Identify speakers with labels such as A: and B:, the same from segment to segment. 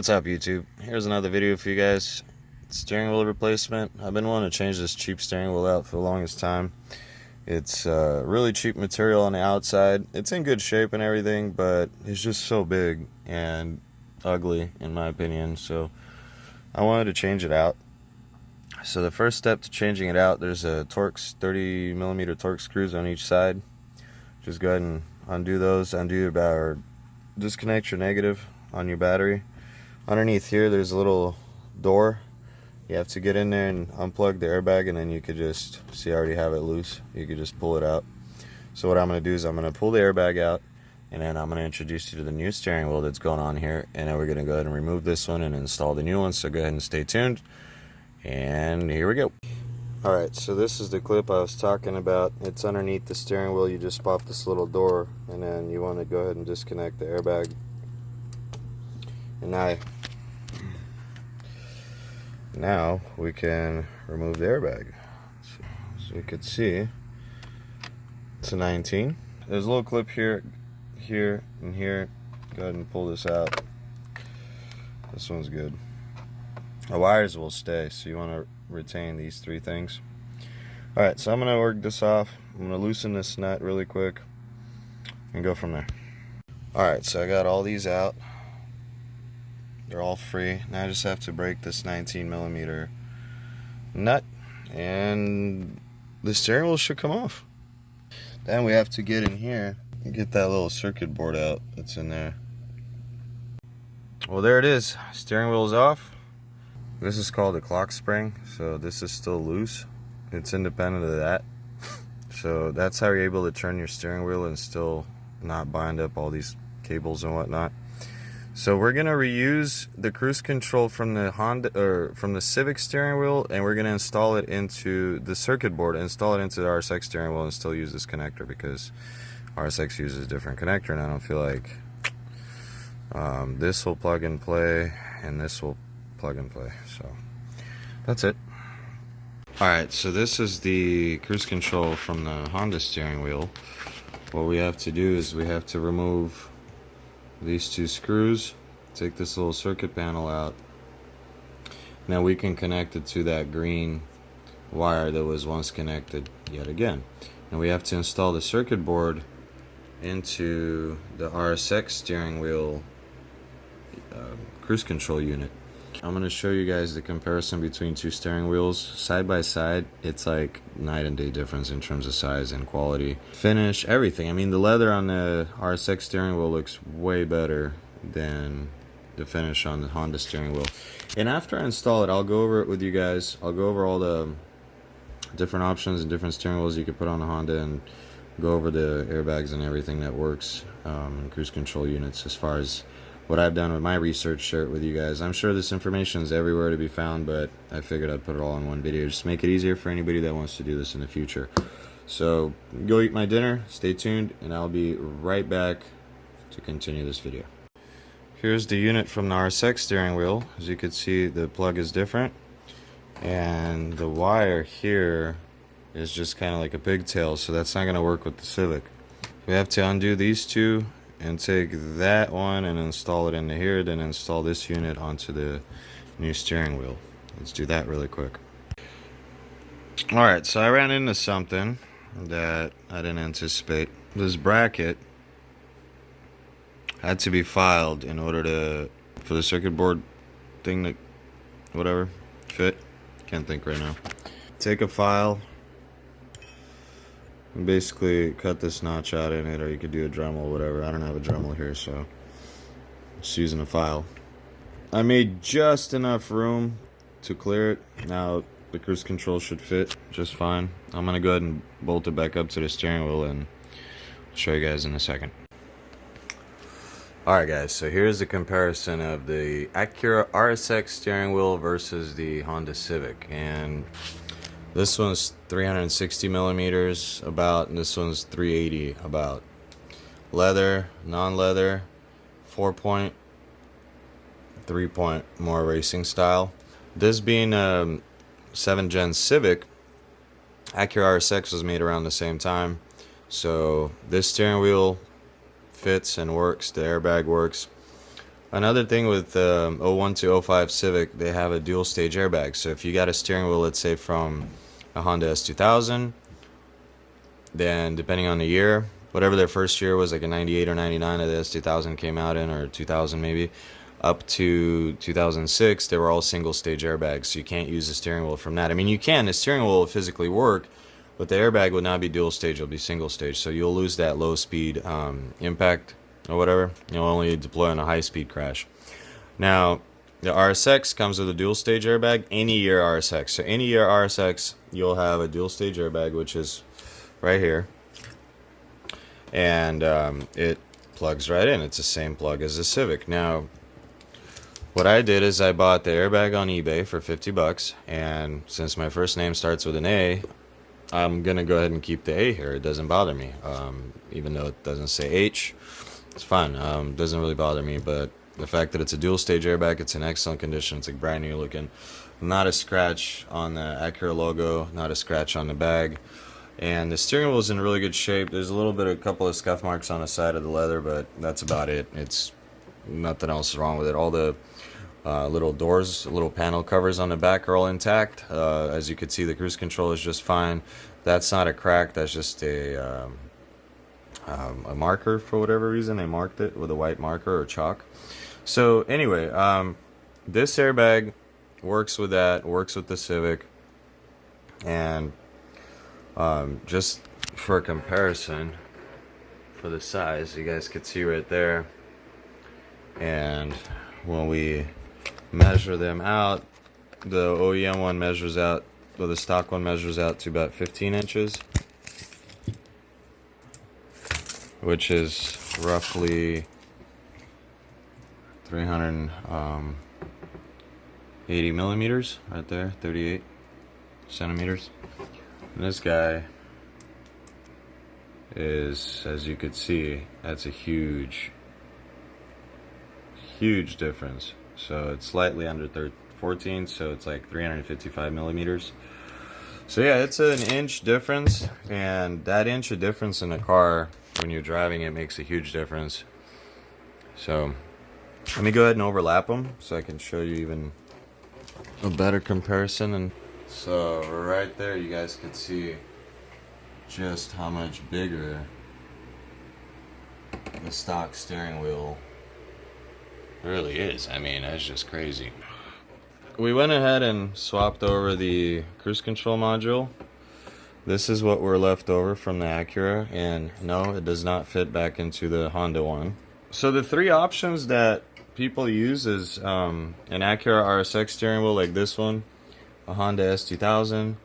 A: What's up, YouTube? Here's another video for you guys. Steering wheel replacement. I've been wanting to change this cheap steering wheel out for the longest time. It's really cheap material on the outside. It's in good shape and everything, but it's just so big and ugly in my opinion. So I wanted to change it out. So the first step to changing it out, there's a Torx 30mm Torx screws on each side. Just go ahead and undo those. Undo your or disconnect your negative on your battery. Underneath here there's a little door. You have to get in there and unplug the airbag, and then you could just see I already have it loose. You could just pull it out. So what I'm going to do is I'm going to pull the airbag out, and then I'm going to introduce you to the new steering wheel that's going on here, and then we're going to go ahead and remove this one and install the new one. So go ahead and stay tuned, and here we go. Alright, so this is the clip I was talking about. It's underneath the steering wheel. You just pop this little door, and then you want to go ahead and disconnect the airbag. And now we can remove the airbag. So you can see it's a 19. There's a little clip here, and here. Go ahead and pull this out. This one's good. The wires will stay, so you want to retain these three things. Alright, so I'm going to work this off. I'm going to loosen this nut really quick and go from there. Alright, so I got all these out. They're all free. Now I just have to break this 19mm nut, and the steering wheel should come off. Then we have to get in here and get that little circuit board out that's in there. Well, there it is. Steering wheel's off. This is called a clock spring, so this is still loose. It's independent of that. So that's how you're able to turn your steering wheel and still not bind up all these cables and whatnot. So we're gonna reuse the cruise control from the from the Civic steering wheel, and we're gonna install it into the circuit board, install it into the RSX steering wheel, and still use this connector because RSX uses a different connector, and I don't feel like this will plug and play and this will plug and play. So that's it. Alright, so this is the cruise control from the Honda steering wheel. What we have to do is we have to remove these two screws, take this little circuit panel out. Now we can connect it to that green wire that was once connected yet again. And we have to install the circuit board into the RSX steering wheel cruise control unit. I'm going to show you guys the comparison between two steering wheels side by side. It's like night and day difference in terms of size and quality, finish, everything. I mean, the leather on the RSX steering wheel looks way better than the finish on the Honda steering wheel. And after I install it, I'll go over it with you guys. I'll go over all the different options and different steering wheels you could put on the Honda, and go over the airbags and everything that works in cruise control units. As far as what I've done with my research, share it with you guys. I'm sure this information is everywhere to be found, but I figured I'd put it all in one video just to make it easier for anybody that wants to do this in the future. So go eat my dinner, stay tuned, and I'll be right back to continue this video. Here's the unit from the RSX steering wheel. As you can see, the plug is different, and the wire here is just kind of like a pigtail, so that's not going to work with the Civic. We have to undo these two and take that one and install it into here, then install this unit onto the new steering wheel. Let's do that really quick. Alright, so I ran into something that I didn't anticipate. This bracket had to be filed in order for the circuit board thing to whatever fit. Can't think right now. Take a file and basically cut this notch out in it, or you could do a Dremel or whatever. I don't have a Dremel here, so just using a file. I made just enough room to clear it. Now the cruise control should fit just fine. I'm gonna go ahead and bolt it back up to the steering wheel, and I'll show you guys in a second. Alright guys, so here's the comparison of the Acura RSX steering wheel versus the Honda Civic. And this one's 360mm about, and this one's 380 about. Leather, non-leather, 4-point, 3-point, more racing style. This being a 7th gen Civic, Acura RSX was made around the same time. So this steering wheel fits and works, the airbag works. Another thing with '01 to '05 Civic, they have a dual stage airbag. So if you got a steering wheel, let's say from a Honda S2000, then depending on the year, whatever their first year was, like a 98 or 99 that the S2000 came out in, or 2000 maybe, up to 2006, they were all single stage airbags. So you can't use the steering wheel from that. I mean, you can, the steering wheel will physically work, but the airbag would not be dual stage, it'll be single stage. So you'll lose that low speed impact or whatever. You'll only deploy on a high speed crash. Now, the RSX comes with a dual stage airbag, any year RSX. So any year RSX, you'll have a dual stage airbag, which is right here. And it plugs right in. It's the same plug as the Civic. Now, what I did is I bought the airbag on eBay for 50 bucks. And since my first name starts with an A, I'm going to go ahead and keep the A here. It doesn't bother me. Even though it doesn't say H, it's fine. It doesn't really bother me. But the fact that it's a dual stage airbag, it's in excellent condition. It's like brand new looking. Not a scratch on the Acura logo, not a scratch on the bag. And the steering wheel is in really good shape. There's a couple of scuff marks on the side of the leather, but that's about it. It's nothing else wrong with it. All the little doors, little panel covers on the back are all intact. As you can see, the cruise control is just fine. That's not a crack. That's just a marker for whatever reason. They marked it with a white marker or chalk. So anyway, this airbag works with that. Works with the Civic, and just for comparison, for the size, you guys could see right there. And when we measure them out, the OEM one measures out, well, the stock one measures out to about 15 inches, which is roughly 380 millimeters right there, 38 centimeters. And this guy is, as you could see, that's a huge difference. So it's slightly under 14, so it's like 355 millimeters. So yeah, it's an inch difference, and that inch of difference in a car when you're driving it makes a huge difference. So let me go ahead and overlap them so I can show you even a better comparison. And so right there, you guys can see just how much bigger the stock steering wheel really is. I mean, that's just crazy. We went ahead and swapped over the cruise control module. This is what we're left over from the Acura, and no, it does not fit back into the Honda one. So the three options that people use is an Acura RSX steering wheel like this one, a Honda S2000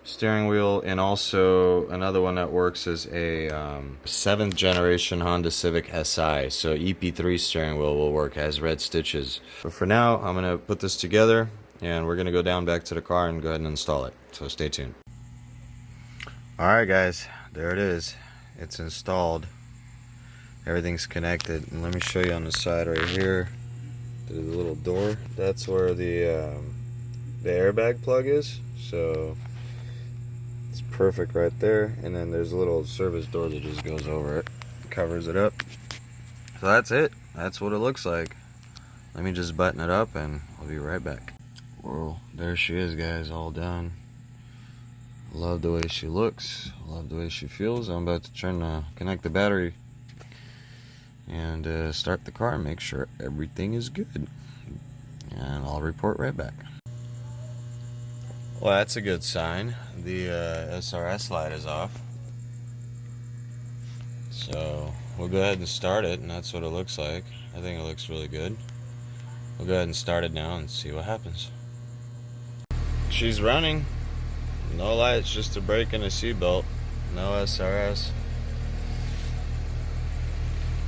A: steering wheel, and also another one that works is a 7th generation Honda Civic SI. So EP3 steering wheel will work, has red stitches. But for now, I'm going to put this together, and we're going to go down back to the car and go ahead and install it. So stay tuned. Alright guys, there it is. It's installed. Everything's connected. And let me show you on the side right here. The little door. That's where the airbag plug is. So it's perfect right there. And then there's a little service door that just goes over it, covers it up. So that's it. That's what it looks like. Let me just button it up and I'll be right back. Well, there she is, guys, all done. Love the way she looks. Love the way she feels. I'm about to connect the battery and start the car and make sure everything is good. And I'll report right back. Well, that's a good sign. The SRS light is off. So we'll go ahead and start it, and that's what it looks like. I think it looks really good. We'll go ahead and start it now and see what happens. She's running. No lights, just a brake and a seatbelt. No SRS.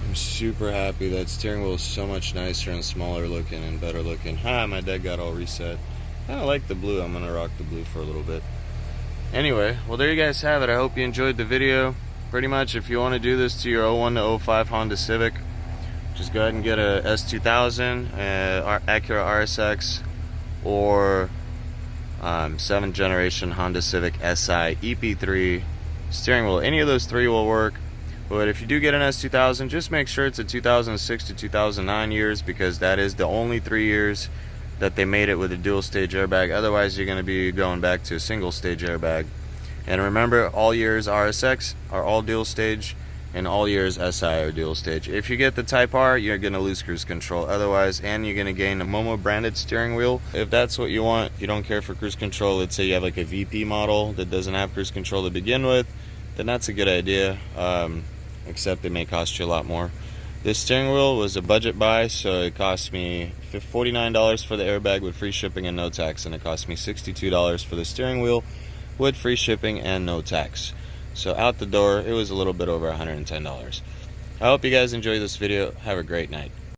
A: I'm super happy. That steering wheel is so much nicer and smaller looking and better looking. My deck got all reset. I don't like the blue. I'm gonna rock the blue for a little bit. Anyway, well, there you guys have it. I hope you enjoyed the video. Pretty much, if you want to do this to your 01 to 05 Honda Civic, just go ahead and get a S2000, Acura RSX, or 7th generation Honda Civic SI EP3 steering wheel. Any of those three will work. But if you do get an S2000, just make sure it's a 2006 to 2009 years, because that is the only 3 years that they made it with a dual stage airbag. Otherwise you're going to be going back to a single stage airbag. And remember, all years RSX are all dual stage, and all years SI are dual stage. If you get the Type R, you're going to lose cruise control otherwise, and you're going to gain a Momo branded steering wheel. If that's what you want, you don't care for cruise control, let's say you have like a VP model that doesn't have cruise control to begin with, then that's a good idea, except it may cost you a lot more. This steering wheel was a budget buy, so it cost me $49 for the airbag with free shipping and no tax, and it cost me $62 for the steering wheel with free shipping and no tax. So out the door, it was a little bit over $110. I hope you guys enjoy this video. Have a great night.